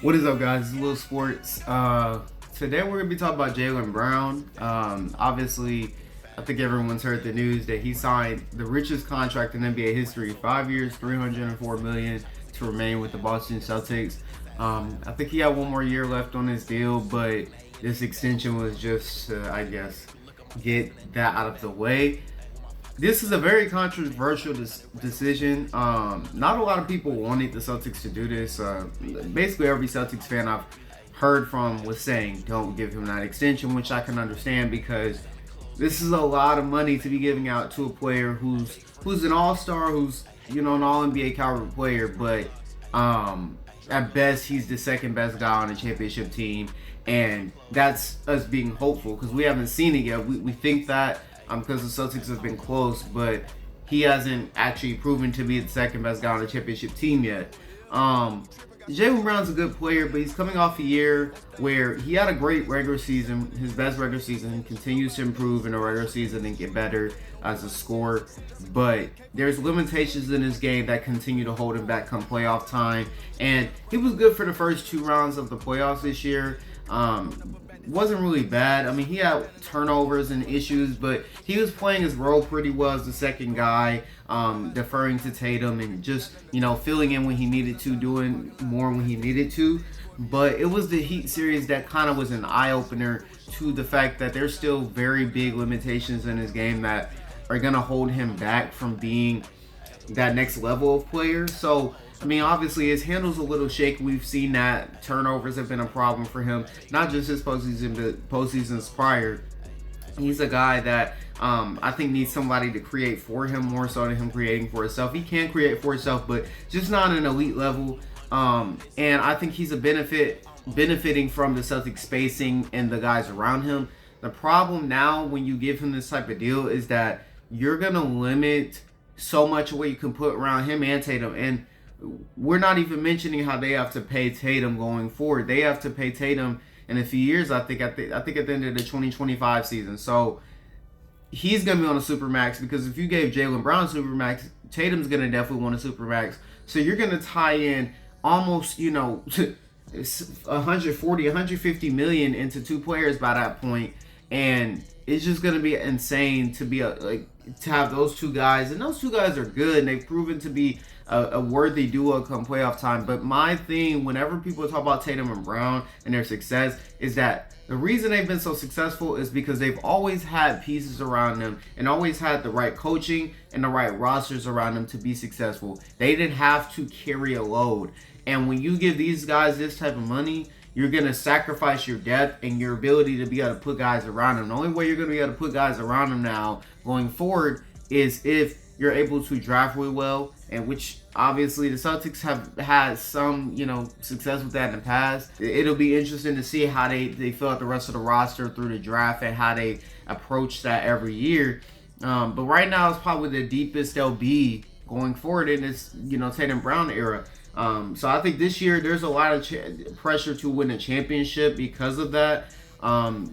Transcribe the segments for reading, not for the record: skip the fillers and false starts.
What is up, guys? It's Will Sports. Today we're gonna be talking about Jaylen Brown. Obviously, I think everyone's heard the news that he signed the richest contract in NBA history: 5 years, $304 million to remain with the Boston Celtics. I think he had one more year left on his deal, but this extension was just, I guess, get that out of the way. This is a very controversial decision. Not a lot of people wanted the Celtics to do this. Basically, every Celtics fan I've heard from was saying, don't give him that extension, which I can understand because this is a lot of money to be giving out to a player who's an all-star, who's an all-NBA caliber player, but at best he's the second best guy on a championship team, and that's us being hopeful because we haven't seen it yet. We think that because the Celtics have been close, but he hasn't actually proven to be the second best guy on the championship team yet. Jaylen Brown's a good player, but he's coming off a year where he had a great regular season, his best regular season. He continues to improve in the regular season and get better as a scorer, but there's limitations in his game that continue to hold him back come playoff time. And he was good for the first 2 rounds of the playoffs this year. Wasn't really bad. I mean, he had turnovers and issues, but he was playing his role pretty well as the second guy, deferring to Tatum and just, filling in when he needed to, doing more when he needed to. But it was the Heat series that kind of was an eye-opener to the fact that there's still very big limitations in his game that are going to hold him back from being that next level of player. So, I mean, obviously his handle's a little shaky. We've seen that turnovers have been a problem for him, not just his postseason, but postseasons prior. He's a guy that I think needs somebody to create for him more so than him creating for himself. He can create for himself, but just not an elite level. And I think he's benefiting from the Celtics spacing and the guys around him. The problem now when you give him this type of deal is that you're gonna limit so much of what you can put around him and Tatum. And we're not even mentioning how they have to pay Tatum going forward. They have to pay Tatum in a few years, I think at the end of the 2025 season. So he's going to be on a supermax because if you gave Jaylen Brown supermax, Tatum's going to definitely want a supermax. So you're going to tie in almost, 140, 150 million into two players by that point. And it's just going to be insane to be to have those two guys. And those two guys are good, and they've proven to be a worthy duo come playoff time. But my thing, whenever people talk about Tatum and Brown and their success, is that the reason they've been so successful is because they've always had pieces around them and always had the right coaching and the right rosters around them to be successful. They didn't have to carry a load. And when you give these guys this type of money, you're going to sacrifice your depth and your ability to be able to put guys around them. The only way you're going to be able to put guys around them now going forward is if you're able to draft really well, and which obviously the Celtics have had some, success with that in the past. It'll be interesting to see how they fill out the rest of the roster through the draft and how they approach that every year. But right now it's probably the deepest they'll be going forward in this, Tatum Brown era. So I think this year there's a lot of pressure to win a championship because of that.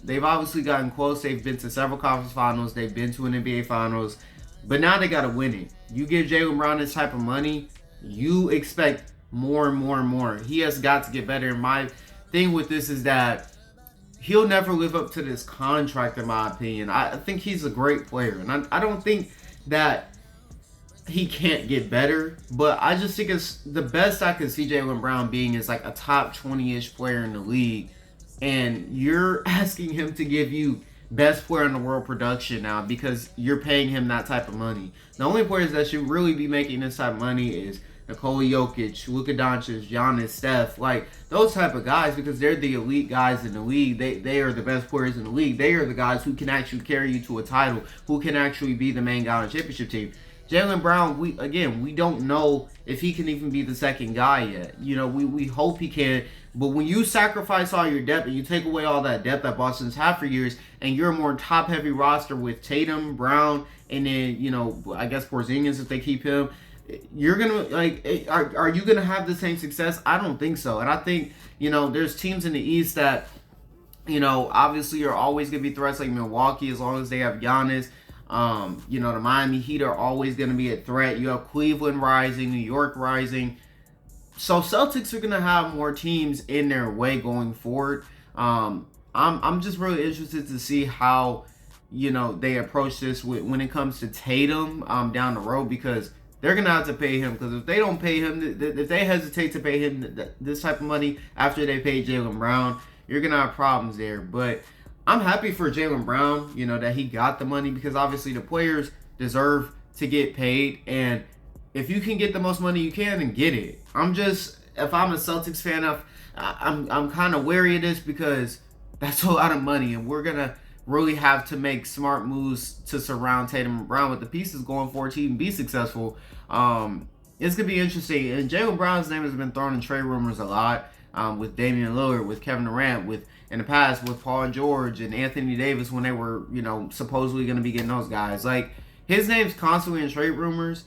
They've obviously gotten close. They've been to several conference finals. They've been to an NBA finals. But now they got to win it. You give Jaylen Brown this type of money, you expect more and more and more. He has got to get better. And my thing with this is that he'll never live up to this contract, in my opinion. I think he's a great player. And I don't think that he can't get better, but I just think it's the best I could see Jaylen Brown being is like a top 20-ish player in the league, and you're asking him to give you best player in the world production now because you're paying him that type of money. The only players that should really be making this type of money is Nikola Jokic, Luka Doncic, Giannis, Steph, like those type of guys, because they're the elite guys in the league. They are the best players in the league. They are the guys who can actually carry you to a title, who can actually be the main guy on the championship team. Jaylen Brown, we don't know if he can even be the second guy yet. We hope he can, but when you sacrifice all your depth and you take away all that depth that Boston's had for years, and you're a more top-heavy roster with Tatum, Brown, and then, I guess Porzingis if they keep him, you're going to, are you going to have the same success? I don't think so. And I think, there's teams in the East that, obviously are always going to be threats like Milwaukee as long as they have Giannis. The Miami Heat are always going to be a threat. You have Cleveland rising, New York rising. So Celtics are gonna have more teams in their way going forward. I'm just really interested to see how they approach this when it comes to Tatum down the road, because they're gonna have to pay him. Because if they don't pay him, if they hesitate to pay him this type of money after they pay Jaylen Brown, you're gonna have problems there. But I'm happy for Jaylen Brown, that he got the money, because obviously the players deserve to get paid, and if you can get the most money you can, then get it. If I'm a Celtics fan, I'm kind of wary of this, because that's a lot of money, and we're gonna really have to make smart moves to surround Tatum and Brown with the pieces going forward to even be successful. It's gonna be interesting, and Jaylen Brown's name has been thrown in trade rumors a lot, with Damian Lillard, with Kevin Durant, with in the past with Paul George and Anthony Davis, when they were supposedly going to be getting those guys. Like, his name's constantly in trade rumors.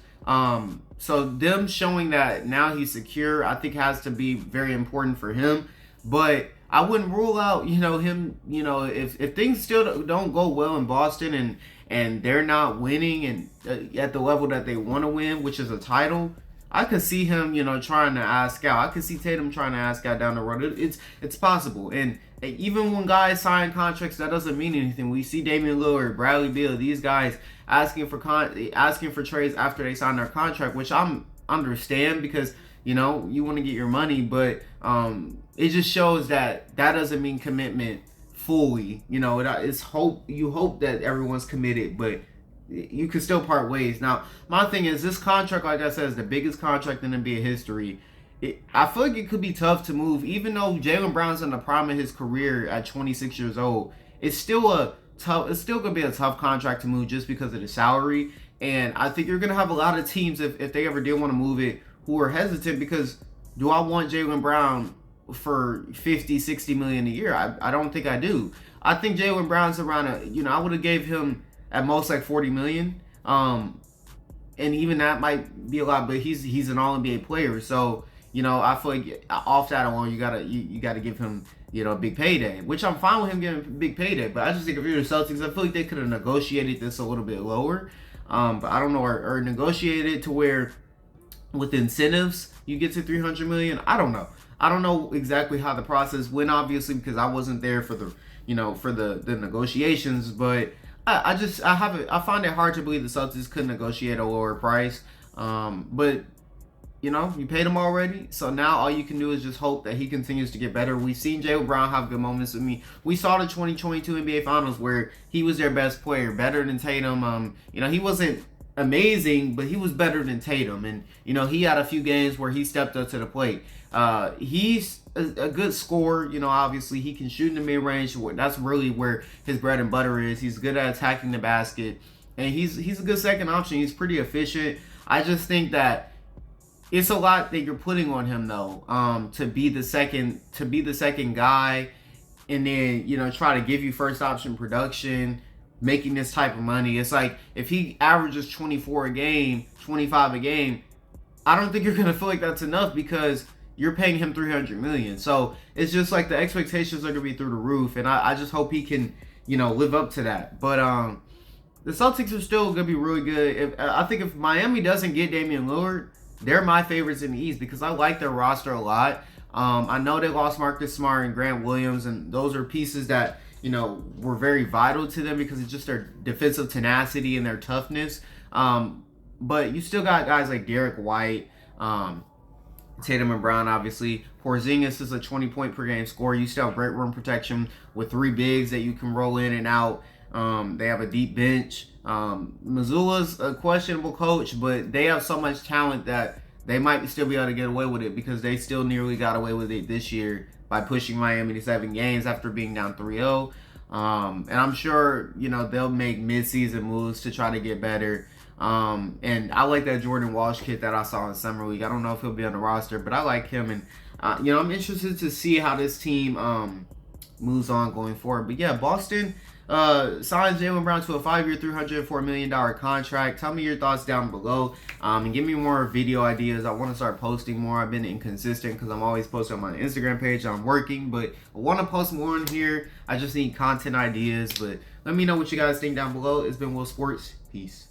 So them showing that now he's secure, I think has to be very important for him. But I wouldn't rule out, him, if things still don't go well in Boston, and they're not winning and at the level that they want to win, which is a title, I could see him, trying to ask out. I could see Tatum trying to ask out down the road. It's possible. And even when guys sign contracts, that doesn't mean anything. We see Damian Lillard, Bradley Beal, these guys asking for trades after they sign their contract, which I'm understand, because you want to get your money, but it just shows that doesn't mean commitment fully. It's hope. You hope that everyone's committed, but you can still part ways. Now, my thing is, this contract, like I said, is the biggest contract in NBA history. I feel like it could be tough to move, even though Jaylen Brown's in the prime of his career at 26 years old. It's still gonna be a tough contract to move, just because of the salary. And I think you're gonna have a lot of teams, if they ever did want to move it, who are hesitant, because do I want Jaylen Brown for 50, 60 million a year? I don't think I do. I think Jaylen Brown's around I would have gave him at most like 40 million. And even that might be a lot, but he's an all NBA player. So, I feel like off that alone, you gotta give him, a big payday, which I'm fine with him getting a big payday. But I just think if you're the Celtics, I feel like they could have negotiated this a little bit lower. But I don't know, or negotiated to where with incentives you get to 300 million. I don't know exactly how the process went, obviously, because I wasn't there for the the negotiations. But I find it hard to believe the Celtics could negotiate a lower price. But you paid him already, so now all you can do is just hope that he continues to get better. We've seen Jaylen Brown have good moments with me. We saw the 2022 NBA Finals where he was their best player, better than Tatum. He wasn't amazing, but he was better than Tatum, and he had a few games where he stepped up to the plate. He's a good scorer. Obviously he can shoot in the mid range. That's really where his bread and butter is. He's good at attacking the basket, and he's a good second option. He's pretty efficient. I just think that it's a lot that you're putting on him, though, to be the second guy, and then try to give you first option production, making this type of money. It's like, if he averages 24 a game, 25 a game, I don't think you're gonna feel like that's enough, because you're paying him 300 million. So it's just like the expectations are gonna be through the roof, and I just hope he can live up to that. But the Celtics are still gonna be really good. I think if Miami doesn't get Damian Lillard, they're my favorites in the East, because I like their roster a lot. I know they lost Marcus Smart and Grant Williams, and those are pieces that were very vital to them, because it's just their defensive tenacity and their toughness. But you still got guys like Derek White, Tatum and Brown, obviously. Porzingis is a 20-point per game scorer. You still have great rim protection with 3 bigs that you can roll in and out. They have a deep bench. Missoula's a questionable coach, but they have so much talent that they might still be able to get away with it, because they still nearly got away with it this year by pushing Miami to 7 games after being down 3-0. And I'm sure, they'll make mid-season moves to try to get better. And I like that Jordan Walsh kid that I saw in Summer League. I don't know if he'll be on the roster, but I like him. And, I'm interested to see how this team moves on going forward. But yeah, Boston signed Jaylen Brown to a 5-year, $304 million contract. Tell me your thoughts down below, and give me more video ideas. I want to start posting more. I've been inconsistent because I'm always posting on my Instagram page. I'm working, but I want to post more on here. I just need content ideas. But let me know what you guys think down below. It's been Will Sports. Peace.